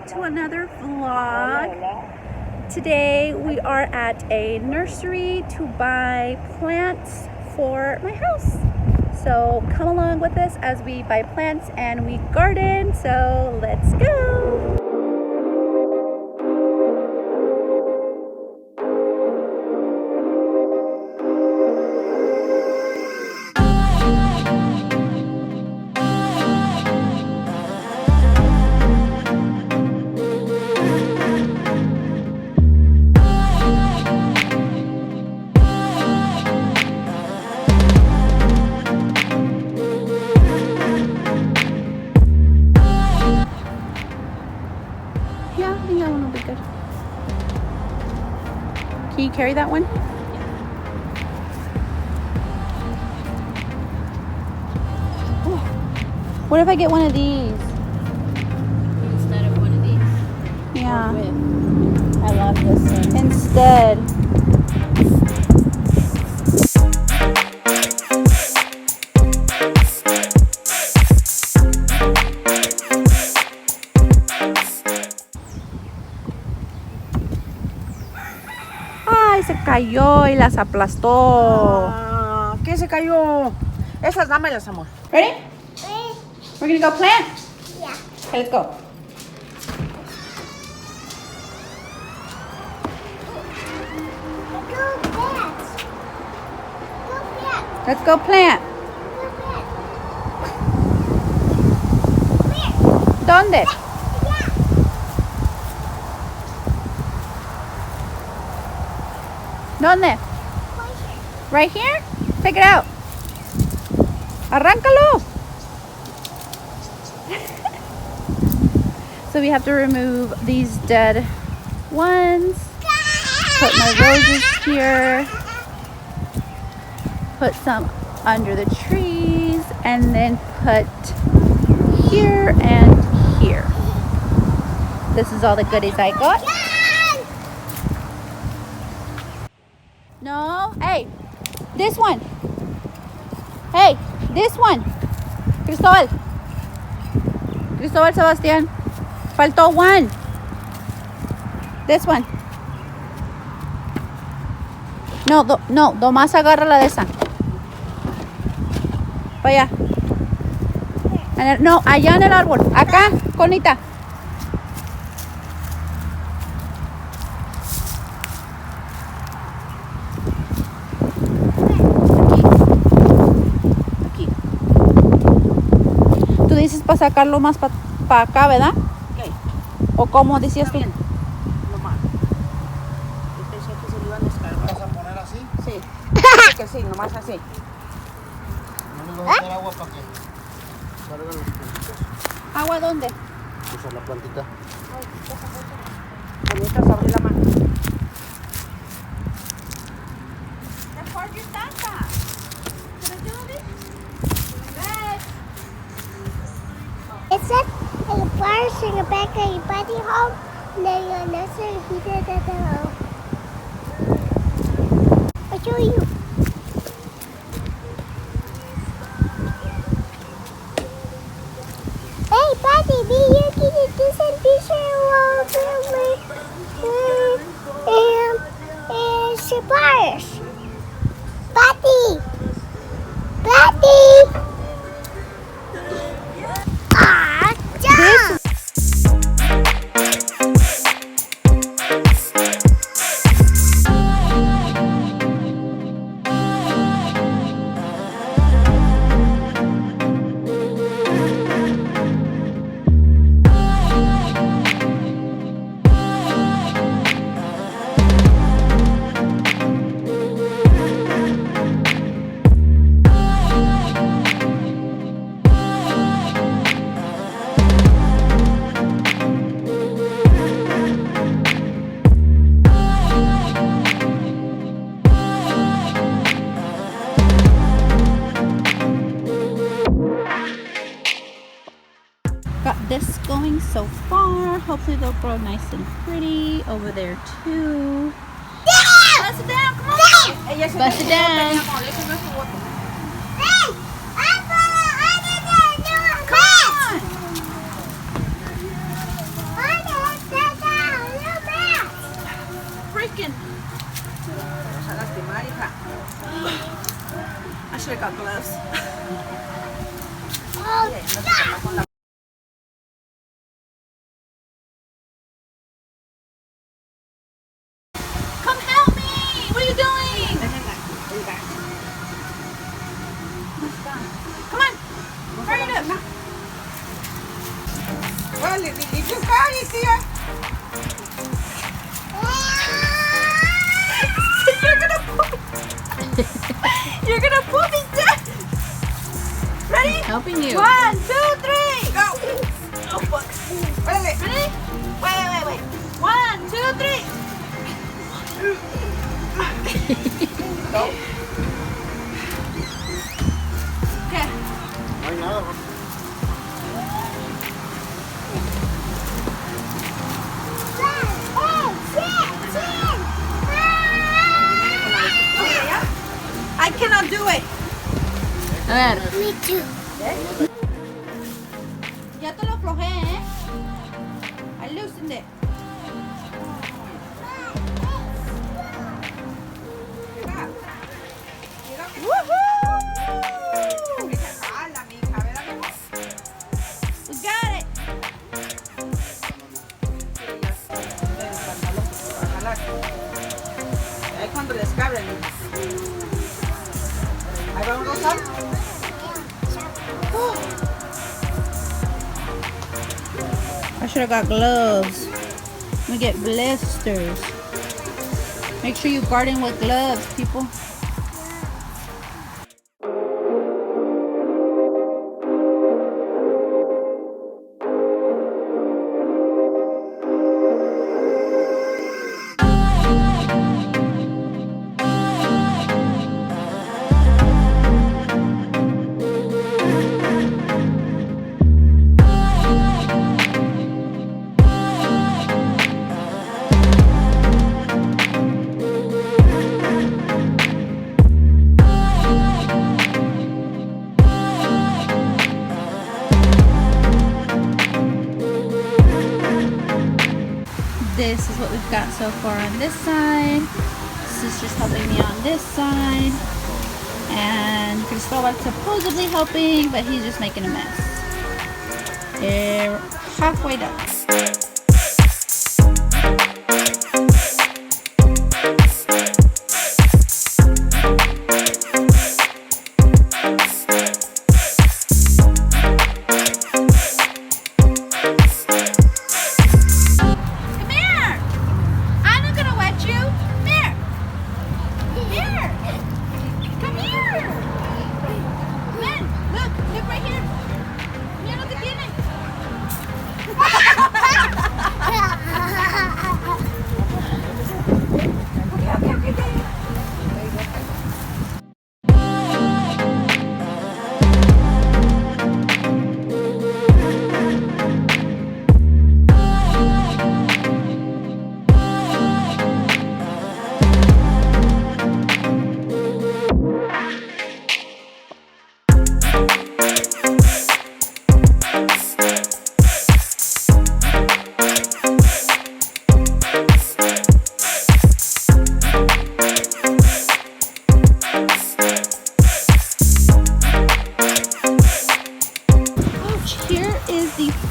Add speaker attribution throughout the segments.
Speaker 1: to another vlog. Today we are at a nursery to buy plants for my house. So come along with us as we buy plants and we garden. So let's go. Yeah, I think that one will be good. Can you carry that one? Oh. What if I get one of these?
Speaker 2: Instead of one of these?
Speaker 1: Yeah.
Speaker 2: I love this one.
Speaker 1: Instead. Ay, se cayó y las aplastó.
Speaker 3: Ah, ¿qué se cayó? Esas dámelas, amor.
Speaker 1: Ready? We're gonna go plant?
Speaker 4: Yeah.
Speaker 1: Okay, let's go.
Speaker 4: Go plant. Go plant.
Speaker 1: Let's go plant.
Speaker 4: Go plant.
Speaker 1: ¿Dónde?
Speaker 4: Yeah.
Speaker 1: ¿Dónde? Right here? Take it out. Arráncalo. So we have to remove these dead ones. Put my roses here. Put some under the trees. And then put here and here. This is all the goodies I got. No. Hey, this one. Hey, this one. Cristóbal. Cristóbal Sebastián. Faltó one. This one. No, no, nomás agarra la de esa. Para allá. No, allá en el árbol. Acá, Conita. Tú dices para sacarlo más para acá, ¿verdad?
Speaker 3: ¿Qué?
Speaker 1: ¿O cómo decías tú?
Speaker 3: También. Nomás. Yo pensé que se lo iban a descargar.
Speaker 5: ¿Vas a poner así?
Speaker 3: Sí. Dice que sí, nomás así.
Speaker 5: ¿No le vas a echar agua para que salgan los puntitos?
Speaker 1: ¿Agua dónde?
Speaker 5: Pues a la plantita.
Speaker 3: Necesitas abrir la mano.
Speaker 4: It said a flowers in the back of your buddy home. And then your nursery, he did that. I'll show you. Hey, buddy, me, you can do some picture and some flowers. Buddy! Buddy! Ah, jump!
Speaker 1: Got this going so far. Hopefully they'll grow nice and pretty over there too.
Speaker 3: Bust it down, come on.
Speaker 1: Bust it down.
Speaker 4: Hey! I
Speaker 1: Come help me! What are you doing? Come on! Hurry it up!
Speaker 3: Well, did you carry it here?
Speaker 1: You're gonna poop his dead! Ready?
Speaker 2: Helping you.
Speaker 1: 1, 2, 3!
Speaker 3: Go! Oh, fuck. Ready?
Speaker 1: Ready? Wait. 1, 2, 3!
Speaker 3: Go.
Speaker 1: Okay.
Speaker 5: No hay nada.
Speaker 1: I cannot do it.
Speaker 2: A ver.
Speaker 4: Me too.
Speaker 1: Ya te lo aflojé, ¿eh? I loosened it. Woohoo!
Speaker 3: Jala, mija, a ver, amor.
Speaker 1: We got it.
Speaker 3: Ahí cuando les cabren. Ahí va un rosal.
Speaker 1: I should have got gloves. We get blisters. Make sure you garden with gloves, people. This is what we've got so far on this side. Sister's helping me on this side. And Cristóbal's supposedly helping, but he's just making a mess. We're halfway done.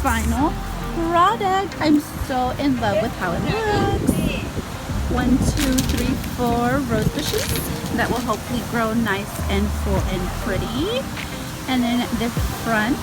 Speaker 1: Final product. I'm so in love with how it looks. 1, 2, 3, 4 rose bushes that will hopefully grow nice and full and pretty. And then the front,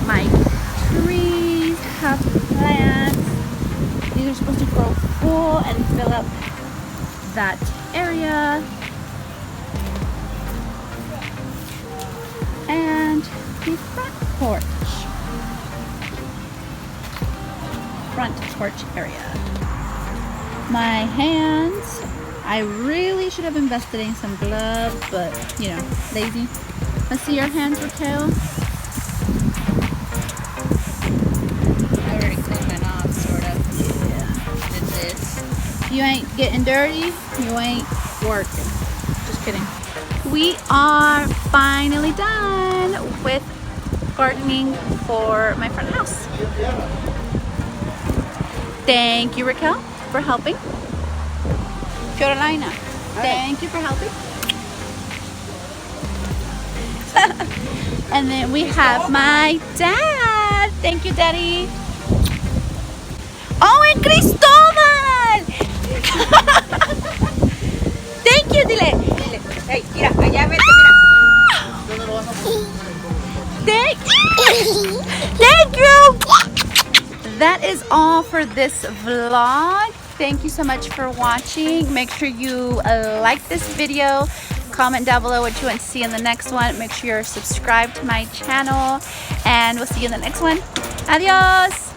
Speaker 1: my trees have plants. These are supposed to grow full and fill up that area. And the front porch. Front porch area. My hands, I really should have invested in some gloves, but you know, lazy. Let's see your hands, Raquel.
Speaker 2: I already cleaned mine off, sort of.
Speaker 1: Yeah.
Speaker 2: Did this.
Speaker 1: You ain't getting dirty, you ain't working. Just kidding. We are finally done with gardening for my front house. Thank you, Raquel, for helping. Carolina, thank you for helping. And then we have my dad. Thank you, Daddy. Oh, and Cristóbal. Thank you, dile.
Speaker 3: Hey, mira, allá vete, mira.
Speaker 1: Thank you. That is all for this vlog. Thank you so much for watching. Make sure you like this video. Comment down below what you want to see in the next one. Make sure you're subscribed to my channel. And we'll see you in the next one. Adios.